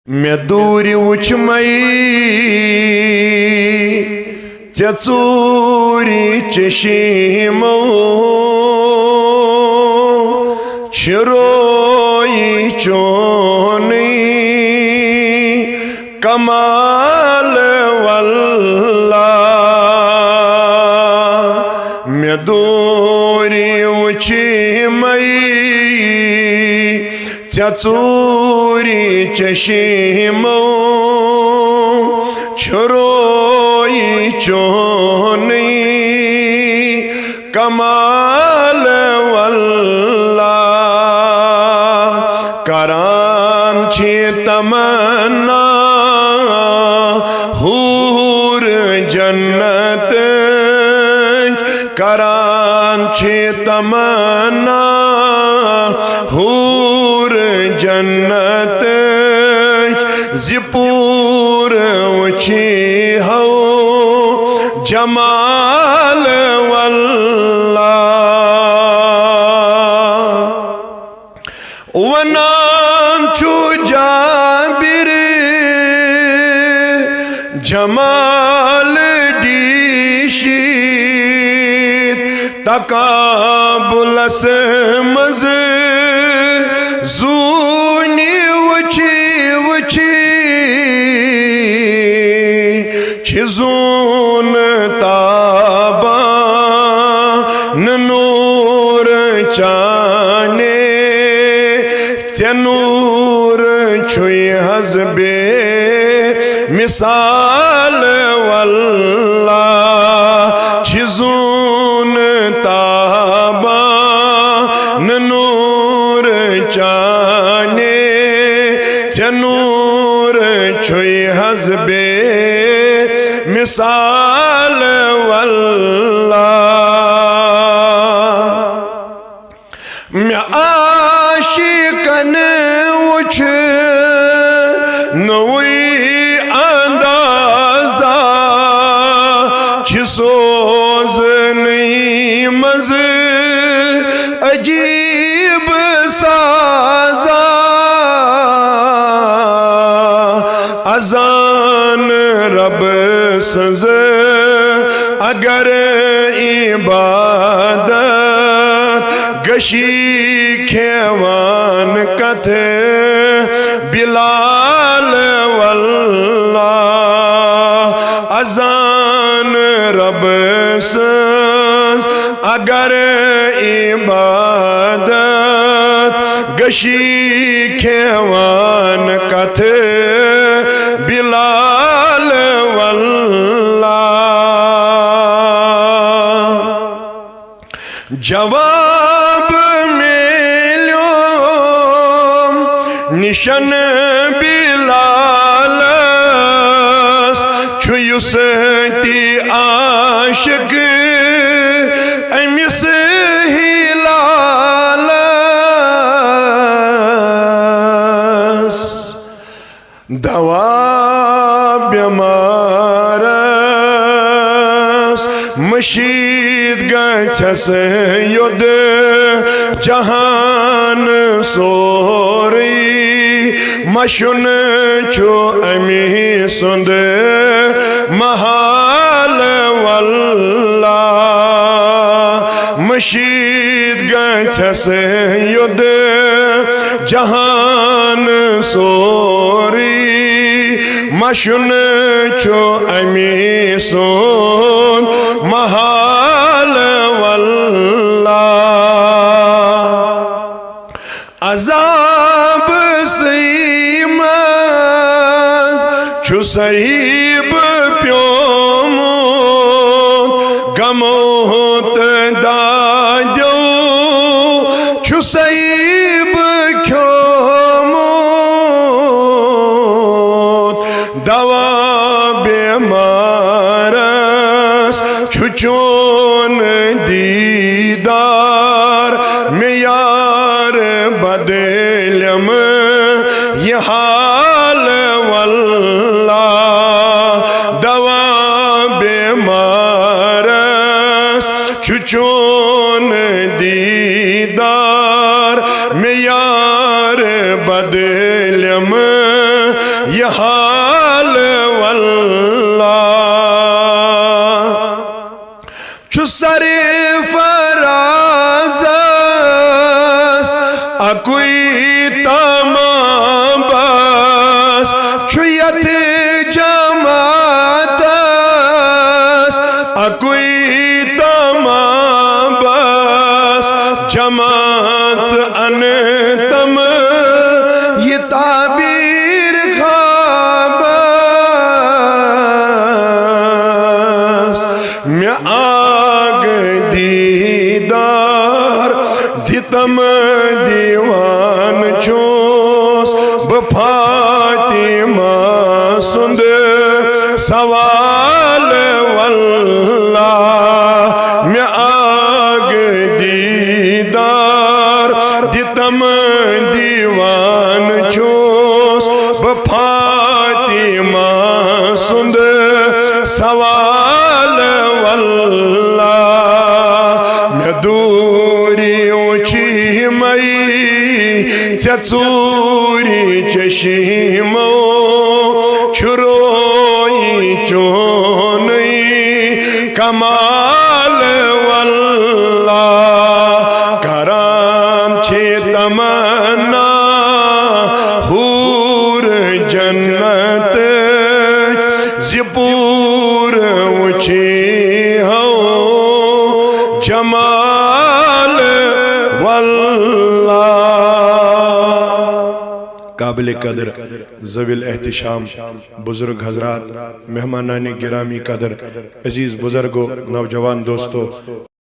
मे दूरि वुचमई चूरी चशीमो छिरोई चोनी कमाल वल्ला मे दूरि वुचमई चूरी चशीमो छिरोई चोनी कमाल वल्ला करान छी तमन्ना हूर जन्नत करान छी तमन्ना हूर जन्नत ज़िपूर वची हो जमाल वल्ला वनान छु जाबिर जमाल दीशीत तकाबुलस मज़ ज़ूनी वची वची छिजून ताबा नूर चाने चनूर छुई हज़बे मिसाल वल्ला छिजून ताबा नूर चाने चनूर छुई हज़बे मिसाल वल्ला मैं आशिकन वुछ नवी अंदाज़ा छिसोज नहीं मज़ अजीब साज़ा अज़ान रब सज़ अगर इबादत गशी खेवान कथे बिलाल वल्ला अज़ान रब सज़ अगर इबादत गशी खेवान कथे बिलाल वल्ला जवाब मिलो निशन बिलालस छुयुसती आशिक अमिस हिलालस दवा बेमारस मशीद गछस युद्ध जहान सोरी मशुन छो अमी सुंद महाल वल्ला मशीद गछस युद्ध जहान सोरी मशुन छो अमी सुन महाल वल्ला अज़ाब सीमस छु सहीब प्योमो गमोत दाद्यो छु सहीब ख्योमो दवा बेमारस छुचोन दीदार में यार बदलम ये हाल वल्ला दवा बेमारस छुचोन दीदार में यार बदलम ये हाल वल्लाह छु सरे फराज़स अकुई तमाम बस छु यथ जमातस अकुई तमाम बस जमात अनतम ये ताबीर खाबस मैं आग दीदार दितम दीवान चोस बफातिमा सुंद सवाल वल्लाह मैं आग दीदार दितम दीवान चोस बफातिमा सुंद सवाल वल्लाह मैं दूरी ऊंची मई चूरी चशीमो छुरोई चोनई कमाल वल्लाह कराम छे तमन्ना हूर जन्नत जिपूर ऊंची हो जमाल वल्लाह काबिल कदर ज़विल एहतिशाम बुजुर्ग हजरात मेहमानान गिरामी कदर अजीज बुजुर्गो नौजवान दोस्तों